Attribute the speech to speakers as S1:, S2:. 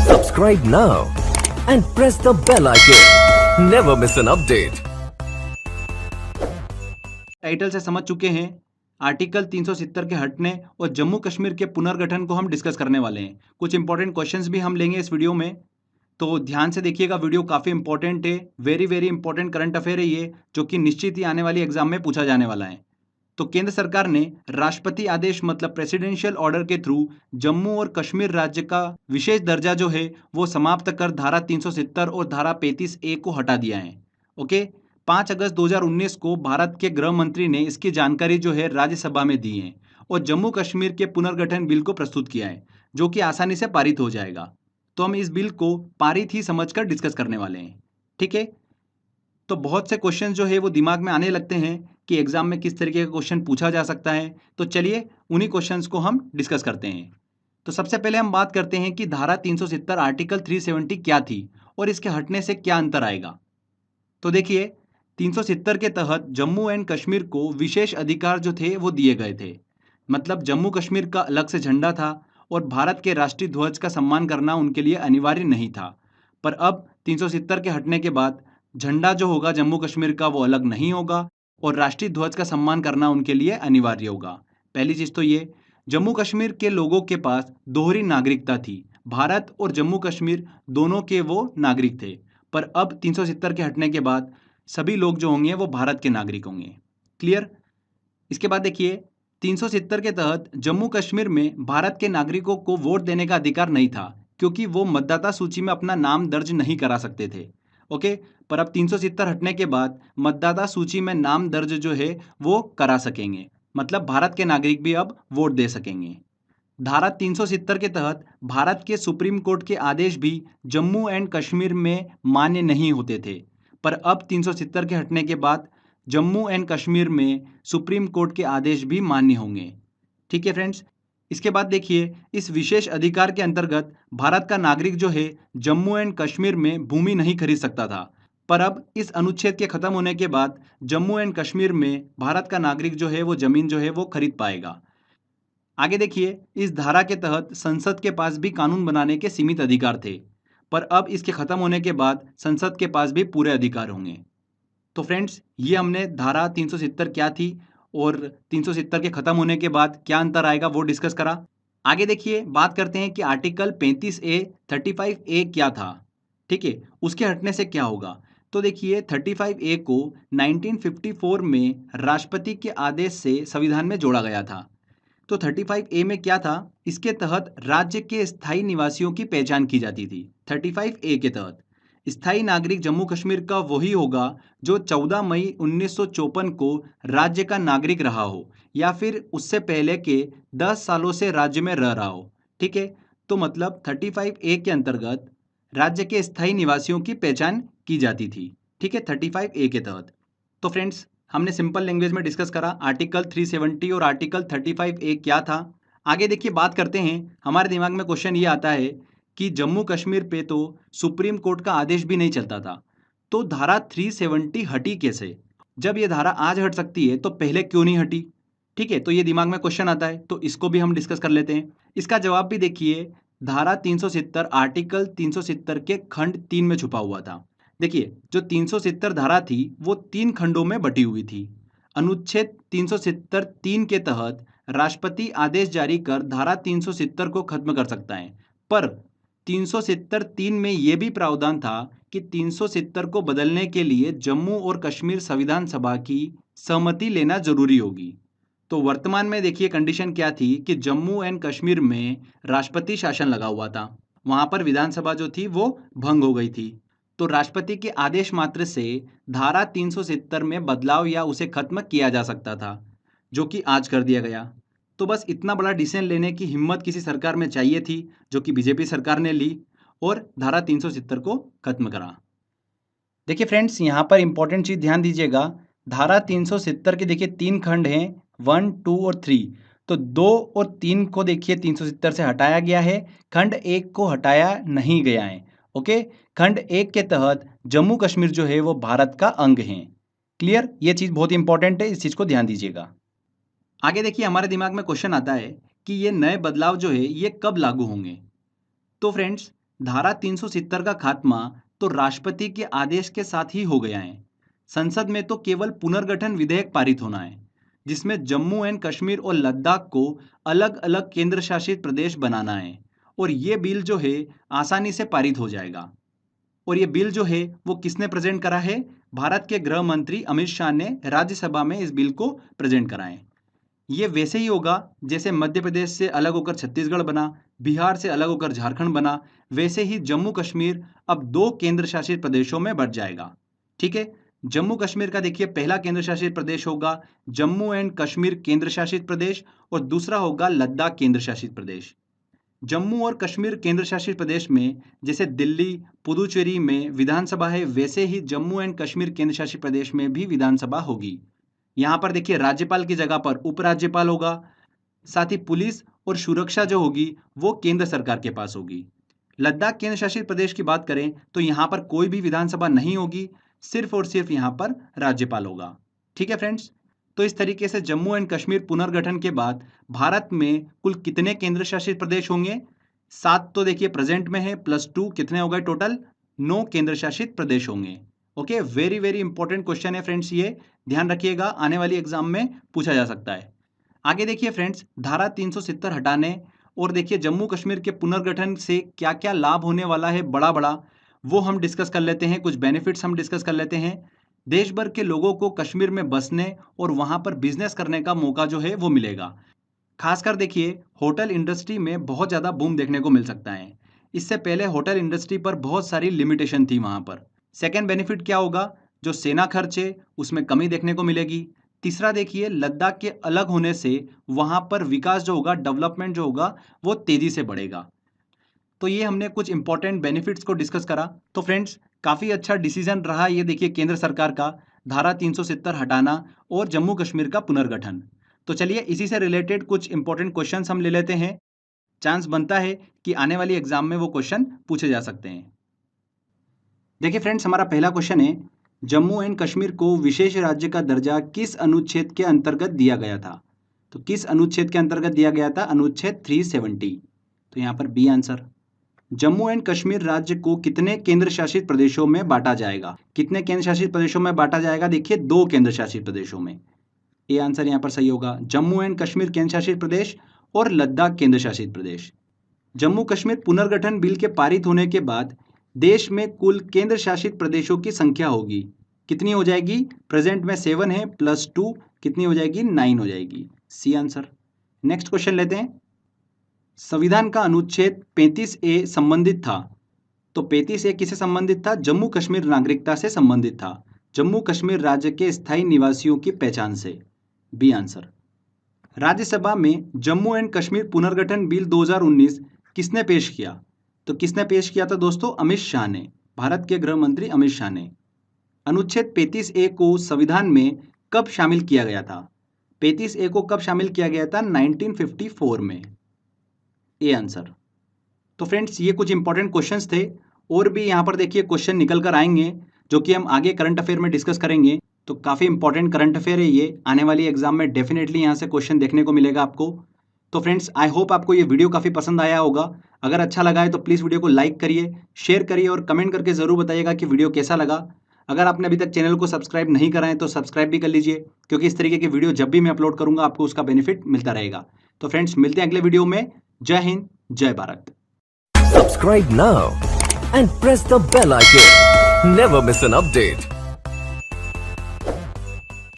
S1: Subscribe now and press the bell icon. Never miss an update.
S2: Title से समझ चुके हैं। आर्टिकल 370 के हटने और जम्मू कश्मीर के पुनर्गठन को हम डिस्कस करने वाले हैं। कुछ इंपॉर्टेंट क्वेश्चंस भी हम लेंगे इस वीडियो में, तो ध्यान से देखिएगा। वीडियो काफ़ी इंपॉर्टेंट है, वेरी इंपॉर्टेंट करंट अफेयर है ये, जो कि निश्चित ही आने वाली एग्जाम में पूछा जाने वाला है। तो केंद्र सरकार ने राष्ट्रपति आदेश मतलब प्रेसिडेंशियल ऑर्डर के थ्रू जम्मू और कश्मीर राज्य का विशेष दर्जा जो है वो समाप्त कर धारा 370 और धारा 35A को हटा दिया है। ओके, 5 अगस्त 2019 को भारत के गृह मंत्री ने इसकी जानकारी जो है राज्यसभा में दी है और जम्मू कश्मीर के पुनर्गठन बिल को प्रस्तुत किया है, जो कि आसानी से पारित हो जाएगा। तो हम इस बिल को पारित ही समझकर डिस्कस करने वाले हैं। ठीक है, तो बहुत से क्वेश्चन जो है वो दिमाग में आने लगते हैं कि एग्जाम में किस तरीके का क्वेश्चन पूछा जा सकता है। तो चलिए उन्हीं क्वेश्चंस को हम डिस्कस करते हैं। तो सबसे पहले हम बात करते हैं कि धारा 370 आर्टिकल 370 क्या थी और इसके हटने से क्या अंतर आएगा। तो देखिए, 370 के तहत जम्मू एंड कश्मीर को विशेष अधिकार जो थे वो दिए गए थे। मतलब जम्मू कश्मीर का अलग से झंडा था और भारत के राष्ट्रीय ध्वज का सम्मान करना उनके लिए अनिवार्य नहीं था। पर अब 370 के हटने के बाद झंडा जो होगा जम्मू कश्मीर का वो अलग नहीं होगा और राष्ट्रीय ध्वज का सम्मान करना उनके लिए अनिवार्य होगा। पहली चीज़ तो ये, जम्मू कश्मीर के लोगों के पास दोहरी नागरिकता थी। भारत और जम्मू कश्मीर दोनों के वो नागरिक थे, पर अब 370 के हटने के बाद सभी लोग जो होंगे वो भारत के नागरिक होंगे। क्लियर। इसके बाद देखिए, 370 के तहत जम्मू कश्मीर में भारत के नागरिकों को वोट देने का अधिकार नहीं था, क्योंकि वो मतदाता सूची में अपना नाम दर्ज नहीं करा सकते थे। ओके, पर अब 370 हटने के बाद मतदाता सूची में नाम दर्ज जो है वो करा सकेंगे। मतलब भारत के नागरिक भी अब वोट दे सकेंगे। धारा 370 के तहत भारत के सुप्रीम कोर्ट के आदेश भी जम्मू एंड कश्मीर में मान्य नहीं होते थे, पर अब 370 के हटने के बाद जम्मू एंड कश्मीर में सुप्रीम कोर्ट के आदेश भी मान्य होंगे। ठीक है फ्रेंड्स। इसके बाद देखिए, इस विशेष अधिकार के अंतर्गत भारत का नागरिक जो है जम्मू एंड कश्मीर में भूमि नहीं खरीद सकता था, पर अब इस अनुच्छेद के खत्म होने के बाद जम्मू एंड कश्मीर में भारत का नागरिक जो है वो जमीन जो है वो खरीद पाएगा। आगे देखिए, इस धारा के तहत संसद के पास भी कानून बनाने के सीमित अधिकार थे, पर अब इसके खत्म होने के बाद संसद के पास भी पूरे अधिकार होंगे। तो फ्रेंड्स, ये हमने धारा 370 क्या थी और 370 के खत्म होने के बाद क्या अंतर आएगा वो डिस्कस करा। आगे देखिए, बात करते हैं कि आर्टिकल 35A 35A क्या था। ठीक है, उसके हटने से क्या होगा। तो देखिए, 35A को 1954 में राष्ट्रपति के आदेश से संविधान में जोड़ा गया था। तो 35A में क्या था, इसके तहत राज्य के स्थायी निवासियों की पहचान की जाती थी। 35A के तहत स्थायी नागरिक जम्मू कश्मीर का वही होगा जो 14 मई 1954 को राज्य का नागरिक रहा हो या फिर उससे पहले के 10 सालों से राज्य में रह रहा हो। ठीक है, तो मतलब 35A के अंतर्गत राज्य के स्थायी निवासियों की पहचान की जाती थी। ठीक है, 35A के तहत। तो फ्रेंड्स, हमने सिंपल लैंग्वेज में डिस्कस करा आर्टिकल 370 और आर्टिकल 35A क्या था। आगे देखिए, बात करते हैं। हमारे दिमाग में क्वेश्चन ये आता है कि जम्मू कश्मीर पे तो सुप्रीम कोर्ट का आदेश भी नहीं चलता था, तो धारा 370 हटी कैसे। जब ये धारा आज हट सकती है तो पहले क्यों नहीं हटी। ठीक है, तो ये दिमाग में क्वेश्चन आता है, तो इसको भी हम डिस्कस कर लेते हैं। इसका जवाब भी देखिए, धारा 370 आर्टिकल 370 के खंड 3 में छुपा हुआ था। देखिए, जो 370 धारा थी वो 3 खंडों में बटी हुई थी। अनुच्छेद 370 3 के तहत राष्ट्रपति आदेश जारी कर धारा 370 को खत्म कर सकता है, पर 370 3 में यह भी प्रावधान था कि 370 को बदलने के लिए जम्मू और कश्मीर संविधान सभा की सहमति लेना जरूरी होगी। तो वर्तमान में देखिए कंडीशन क्या थी कि जम्मू एंड कश्मीर में राष्ट्रपति शासन लगा हुआ था, वहां पर विधानसभा जो थी वो भंग हो गई थी। तो राष्ट्रपति के आदेश मात्र से धारा 370 में बदलाव या उसे खत्म किया जा सकता था, जो कि आज कर दिया गया। तो बस इतना बड़ा डिसीजन लेने की हिम्मत किसी सरकार में चाहिए थी, जो कि बीजेपी सरकार ने ली और धारा 370 को खत्म करा। देखिए फ्रेंड्स, यहाँ पर इंपॉर्टेंट चीज ध्यान दीजिएगा। धारा 370 के देखिए 3 खंड हैं, 1, 2 और 3। तो 2 और 3 को देखिए 370 से हटाया गया है, खंड 1 को हटाया नहीं गया है। ओके, खंड 1 के तहत जम्मू कश्मीर जो है वो भारत का अंग है। क्लियर, ये चीज बहुत इंपॉर्टेंट है, इस चीज को ध्यान दीजिएगा। आगे देखिए, हमारे दिमाग में क्वेश्चन आता है कि ये नए बदलाव जो है ये कब लागू होंगे। तो फ्रेंड्स, धारा 370 का खात्मा तो राष्ट्रपति के आदेश के साथ ही हो गया है। संसद में तो केवल पुनर्गठन विधेयक पारित होना है, जिसमें जम्मू एंड कश्मीर और लद्दाख को अलग अलग केंद्र शासित प्रदेश बनाना है। और ये बिल जो है आसानी से पारित हो जाएगा। और ये बिल जो है वो किसने प्रेजेंट करा है? भारत के गृह मंत्री अमित शाह ने राज्यसभा में इस बिल को प्रेजेंट करा है। ये वैसे ही होगा जैसे मध्य प्रदेश से अलग होकर छत्तीसगढ़ बना, बिहार से अलग होकर झारखंड बना, वैसे ही जम्मू कश्मीर अब 2 केंद्र शासित प्रदेशों में बढ़ जाएगा। ठीक है, जम्मू कश्मीर का देखिए पहला केंद्र शासित प्रदेश होगा जम्मू एंड कश्मीर केंद्र शासित प्रदेश और दूसरा होगा लद्दाख केंद्र शासित प्रदेश। जम्मू और कश्मीर केंद्र शासित प्रदेश में जैसे दिल्ली, पुदुचेरी में विधानसभा है, वैसे ही जम्मू एंड कश्मीर केंद्र शासित प्रदेश में भी विधानसभा होगी। यहाँ पर देखिए राज्यपाल की जगह पर उपराज्यपाल होगा। साथ ही पुलिस और सुरक्षा जो होगी वो केंद्र सरकार के पास होगी। लद्दाख केंद्र शासित प्रदेश की बात करें तो यहाँ पर कोई भी विधानसभा नहीं होगी, सिर्फ और सिर्फ यहाँ पर राज्यपाल होगा। ठीक है फ्रेंड्स, तो इस तरीके से जम्मू एंड कश्मीर पुनर्गठन के बाद भारत में कुल कितने केंद्र शासित प्रदेश होंगे? 7 तो देखिए प्रेजेंट में है, +2 कितने हो गए टोटल? 9 केंद्र शासित प्रदेश होंगे। Okay, very very important question है फ्रेंड्स, ये ध्यान रखिएगा, आने वाली एग्जाम में पूछा जा सकता है। आगे देखिए फ्रेंड्स, धारा 370 हटाने और देखिए जम्मू कश्मीर के पुनर्गठन से क्या क्या लाभ होने वाला है बड़ा बड़ा, वो हम डिस्कस कर लेते हैं। कुछ बेनिफिट्स हम डिस्कस कर लेते हैं। देश भर के लोगों को कश्मीर में बसने और वहां पर बिजनेस करने का मौका जो है वो मिलेगा। खासकर देखिए होटल इंडस्ट्री में बहुत ज़्यादा बूम देखने को मिल सकता है। इससे पहले होटल इंडस्ट्री पर बहुत सारी लिमिटेशन थी वहां पर। सेकेंड बेनिफिट क्या होगा? जो सेना खर्च है उसमें कमी देखने को मिलेगी। तीसरा देखिए लद्दाख के अलग होने से वहां पर विकास जो होगा, डेवलपमेंट जो होगा वो तेजी से बढ़ेगा। तो ये हमने कुछ इंपॉर्टेंट बेनिफिट्स को डिस्कस करा। तो फ्रेंड्स काफ़ी अच्छा डिसीजन रहा ये देखिए केंद्र सरकार का, धारा 370 हटाना और जम्मू कश्मीर का पुनर्गठन। तो चलिए इसी से रिलेटेड कुछ इंपॉर्टेंट क्वेश्चंस हम ले लेते हैं। चांस बनता है कि आने वाली एग्जाम में वो क्वेश्चन पूछे जा सकते हैं। देखिए फ्रेंड्स, हमारा पहला क्वेश्चन है, जम्मू एंड कश्मीर को विशेष राज्य का दर्जा किस अनुच्छेद के अंतर्गत दिया गया था? तो किस अनुच्छेद के अंतर्गत दिया गया था? अनुच्छेद 370। तो यहाँ पर B answer. Jammu and Kashmir राज्य को कितने केंद्र शासित प्रदेशों में बांटा जाएगा? कितने केंद्र शासित प्रदेशों में बांटा जाएगा? देखिए 2 केंद्र शासित प्रदेशों में। ए आंसर यहाँ पर सही होगा, जम्मू एंड कश्मीर केंद्र शासित प्रदेश और लद्दाख केंद्र शासित प्रदेश। जम्मू कश्मीर पुनर्गठन बिल के पारित होने के बाद देश में कुल केंद्र शासित प्रदेशों की संख्या होगी, कितनी हो जाएगी? प्रेजेंट में 7 है, +2 कितनी हो जाएगी? 9 हो जाएगी। C answer. नेक्स्ट क्वेश्चन लेते हैं। संविधान का अनुच्छेद 35A संबंधित था। तो 35A किससे संबंधित था? जम्मू कश्मीर नागरिकता से संबंधित था, जम्मू कश्मीर राज्य के स्थायी निवासियों की पहचान से। B answer. राज्यसभा में जम्मू एंड कश्मीर पुनर्गठन बिल 2019 किसने पेश किया? तो किसने पेश किया था दोस्तों? अमित शाह ने, भारत के गृह मंत्री अमित शाह ने। अनुच्छेद 35A को संविधान में कब शामिल किया गया था? 35A को कब शामिल किया गया था? 1954 में। A answer. तो फ्रेंड्स ये कुछ इंपॉर्टेंट क्वेश्चंस थे, और भी यहाँ पर देखिए क्वेश्चन निकल कर आएंगे जो कि हम आगे करंट अफेयर में डिस्कस करेंगे। तो काफ़ी इंपॉर्टेंट करंट अफेयर है ये, आने वाली एग्जाम में डेफिनेटली यहाँ से क्वेश्चन देखने को मिलेगा आपको। तो फ्रेंड्स आई होप आपको ये वीडियो काफ़ी पसंद आया होगा। अगर अच्छा लगा है तो प्लीज़ वीडियो को लाइक करिए, शेयर करिए और कमेंट करके ज़रूर बताइएगा कि वीडियो कैसा लगा। अगर आपने अभी तक चैनल को सब्सक्राइब नहीं करा है तो सब्सक्राइब भी कर लीजिए, क्योंकि इस तरीके की वीडियो जब भी मैं अपलोड करूँगा आपको उसका बेनिफिट मिलता रहेगा। तो फ्रेंड्स मिलते हैं अगले वीडियो में। जय हिंद, जय Bharat.
S1: Subscribe now and press the bell icon. Never miss an update.